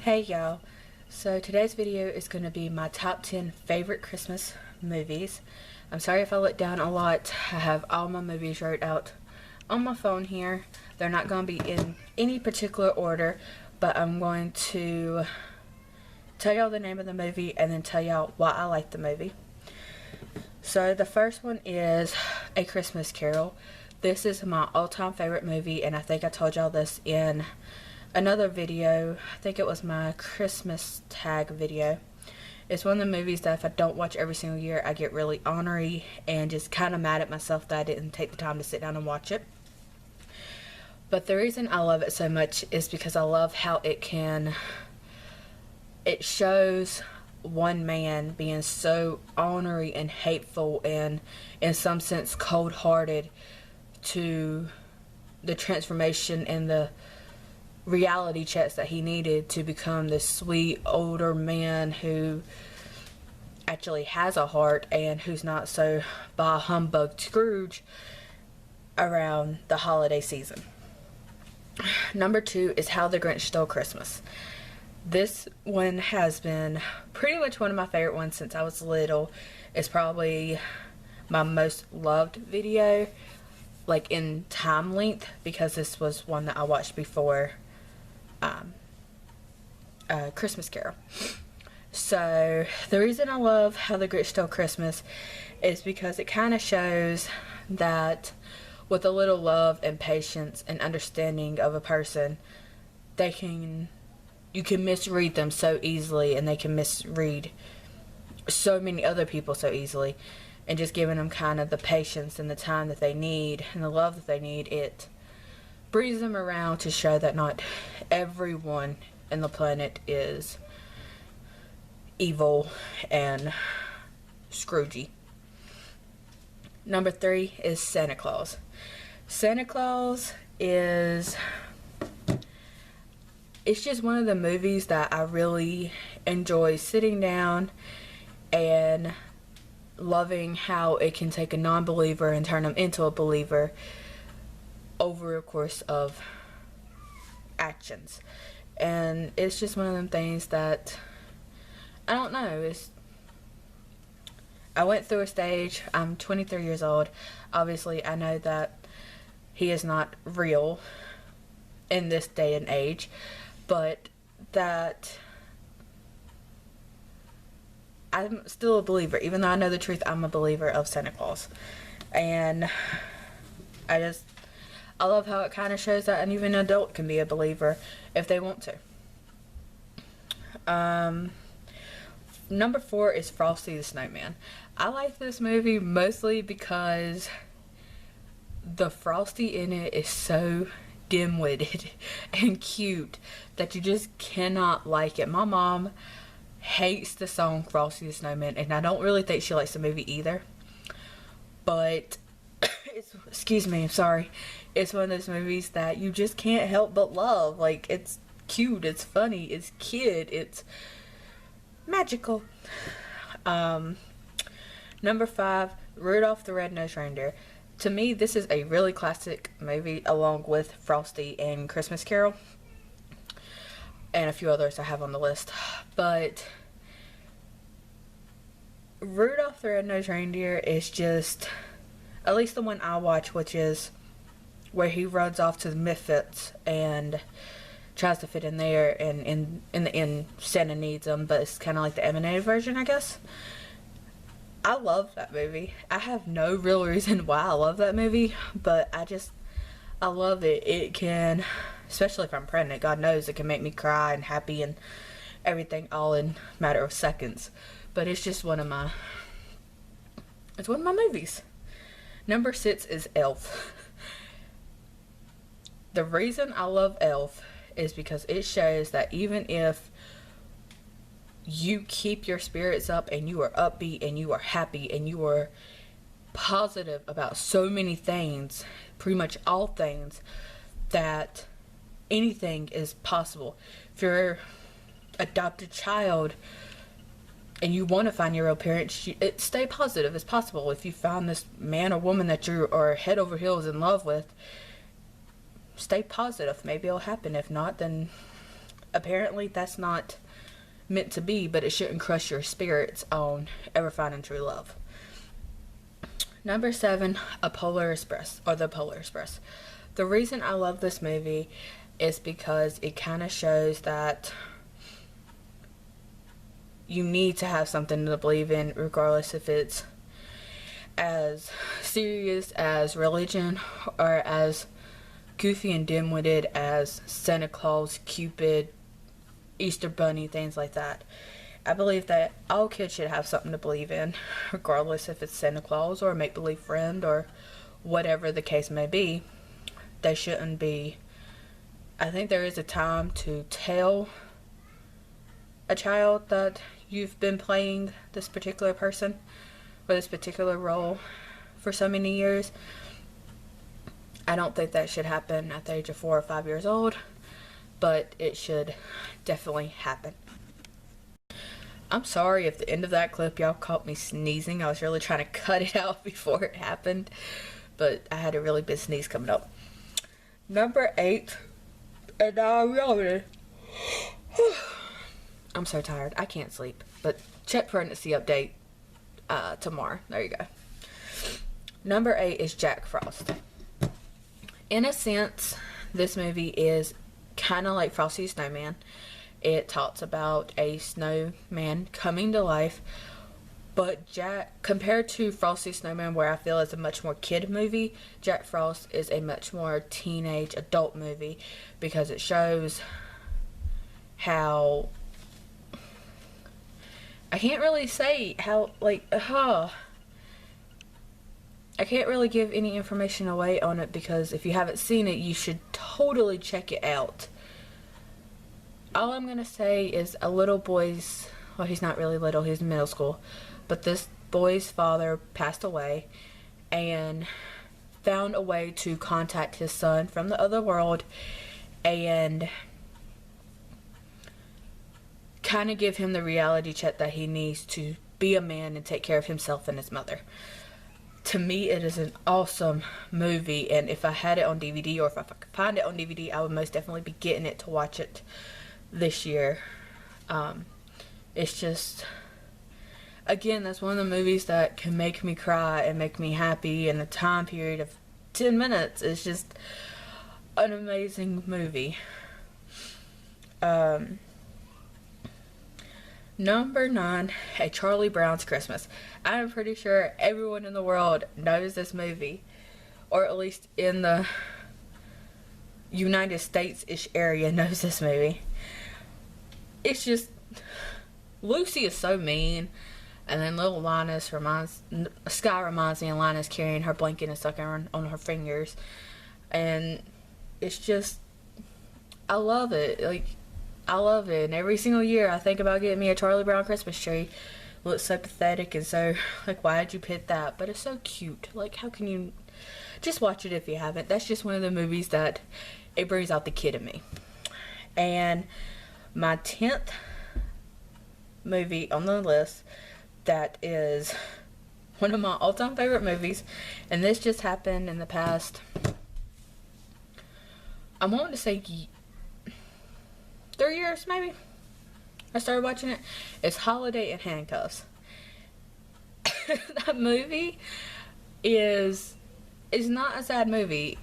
Hey y'all, so today's video is going to be my top 10 favorite Christmas movies. I'm sorry if I look down a lot. I have all my movies wrote out on my phone here. They're not going to be in any particular order, but I'm going to tell y'all the name of the movie and then tell y'all why I like the movie. So the first one is A Christmas Carol. This is my all-time favorite movie, and I think I told y'all this in another video. I think it was my Christmas tag video. It's one of the movies that if I don't watch every single year, I get really ornery and just kind of mad at myself that I didn't take the time to sit down and watch it. But the reason I love it so much is because I love how it shows one man being so ornery and hateful and in some sense cold-hearted to the transformation and the reality checks that he needed to become this sweet older man who actually has a heart and who's not so bah humbug Scrooge around the holiday season. Number 2 is How the Grinch Stole Christmas. This one has been pretty much one of my favorite ones since I was little. It's probably my most loved video, like in time length, because this was one that I watched before Christmas Carol. So the reason I love How the Grinch Stole Christmas is because it kind of shows that with a little love and patience and understanding of a person, you can misread them so easily, and they can misread so many other people so easily. And just giving them kind of the patience and the time that they need and the love that they need, it brings them around to show that not everyone in the planet is evil and Scroogey. Number 3 is Santa Claus. Santa Claus it's just one of the movies that I really enjoy sitting down and loving how it can take a non-believer and turn them into a believer over a course of actions. And it's just one of them things that I don't know, I went through a stage. I'm 23 years old. Obviously I know that he is not real in this day and age, but that I'm still a believer. Even though I know the truth, I'm a believer of Santa Claus. And I love how it kind of shows that even an adult can be a believer if they want to. Number 4 is Frosty the Snowman. I like this movie mostly because the Frosty in it is so dim-witted and cute that you just cannot like it. My mom hates the song Frosty the Snowman, and I don't really think she likes the movie either. But excuse me, I'm sorry. It's one of those movies that you just can't help but love. Like, it's cute, it's funny, it's kid, it's magical. Number 5, Rudolph the Red-Nosed Reindeer. To me, this is a really classic movie along with Frosty and Christmas Carol and a few others I have on the list. But Rudolph the Red-Nosed Reindeer is just, at least the one I watch, which is where he runs off to the Misfits and tries to fit in there, and in the end Santa needs him, but it's kind of like the animated version, I guess. I love that movie. I have no real reason why I love that movie, but I love it. It can, especially if I'm pregnant, God knows it can make me cry and happy and everything all in a matter of seconds. But it's just one of my movies. Number 6 is Elf. The reason I love Elf is because it shows that even if you keep your spirits up and you are upbeat and you are happy and you are positive about so many things, pretty much all things, that anything is possible. If you're an adopted child and you want to find your real parents, stay positive as possible. If you find this man or woman that you are head over heels in love with, stay positive. Maybe it'll happen. If not, then apparently that's not meant to be, but it shouldn't crush your spirits on ever finding true love. Number 7, A Polar Express, or The Polar Express. The reason I love this movie is because it kind of shows that you need to have something to believe in, regardless if it's as serious as religion or as goofy and dim-witted as Santa Claus, Cupid, Easter Bunny, things like that. I believe that all kids should have something to believe in, regardless if it's Santa Claus or a make-believe friend or whatever the case may be. They shouldn't be. I think there is a time to tell a child that you've been playing this particular person or this particular role for so many years. I don't think that should happen at the age of 4 or 5 years old, but it should definitely happen. I'm sorry if the end of that clip y'all caught me sneezing. I was really trying to cut it out before it happened, but I had a really big sneeze coming up. Number 8, and I'm yawning. I'm so tired. I can't sleep, but check pregnancy update tomorrow. There you go. Number 8 is Jack Frost. In a sense, this movie is kind of like Frosty the Snowman. It talks about a snowman coming to life, but compared to Frosty the Snowman, where I feel is a much more kid movie, Jack Frost is a much more teenage adult movie because it shows how, I can't really say how, I can't really give any information away on it because if you haven't seen it, you should totally check it out. All I'm going to say is a little boy's, well, he's not really little, he's in middle school, but this boy's father passed away and found a way to contact his son from the other world and kind of give him the reality check that he needs to be a man and take care of himself and his mother. To me, it is an awesome movie, and if I had it on DVD or if I could find it on DVD, I would most definitely be getting it to watch it this year. It's just, again, that's one of the movies that can make me cry and make me happy in a time period of 10 minutes. It's just an amazing movie. Number 9, A Charlie Brown's Christmas. I'm pretty sure everyone in the world knows this movie, or at least in the United States-ish area knows this movie. It's just, Lucy is so mean, and then little Sky reminds me of Linus carrying her blanket and sucking on her fingers, and it's just, I love it. I love it, and every single year I think about getting me a Charlie Brown Christmas tree. It looks so pathetic and so, why did you pick that? But it's so cute. How can you, just watch it if you haven't. That's just one of the movies that, it brings out the kid in me. And my 10th movie on the list that is one of my all-time favorite movies, and this just happened in the past, I'm wanting to say 3 years maybe I started watching it. It's Holiday in Handcuffs. That movie is not a sad movie.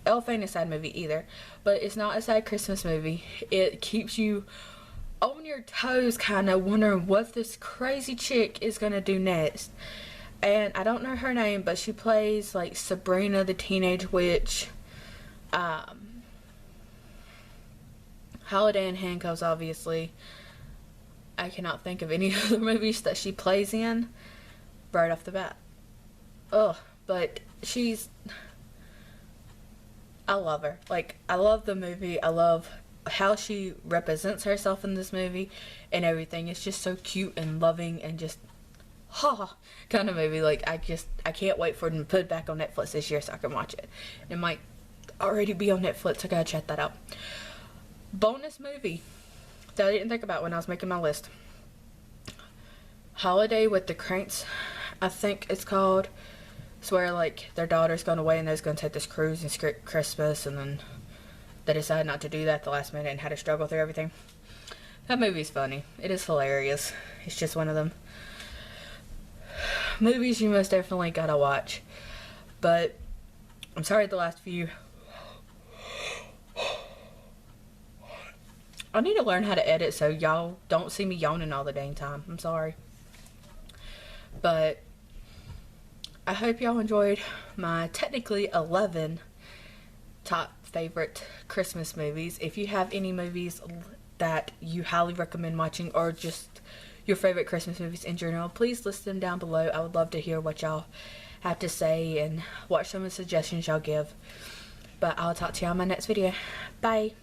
Elf ain't a sad movie either, but it's not a sad Christmas movie. It keeps you on your toes, kind of wondering what this crazy chick is gonna do next. And I don't know her name, but she plays Sabrina the Teenage Witch. Holiday in Handcuffs, obviously. I cannot think of any other movies that she plays in right off the bat. Ugh, but I love her. I love the movie. I love how she represents herself in this movie and everything. It's just so cute and loving and just, kind of movie. I can't wait for them to put it back on Netflix this year so I can watch it. It might already be on Netflix. I gotta check that out. Bonus movie that I didn't think about when I was making my list. Holiday with the Cranks, I think it's called. It's where their daughter's gone away and they're going to take this cruise and skip Christmas, and then they decide not to do that at the last minute and had to struggle through everything. That movie's funny. It is hilarious. It's just one of them movies you most definitely gotta watch. But I'm sorry the last few. I need to learn how to edit so y'all don't see me yawning all the dang time. I'm sorry. But I hope y'all enjoyed my technically 11 top favorite Christmas movies. If you have any movies that you highly recommend watching, or just your favorite Christmas movies in general, please list them down below. I would love to hear what y'all have to say and what some of the suggestions y'all give. But I'll talk to y'all in my next video. Bye.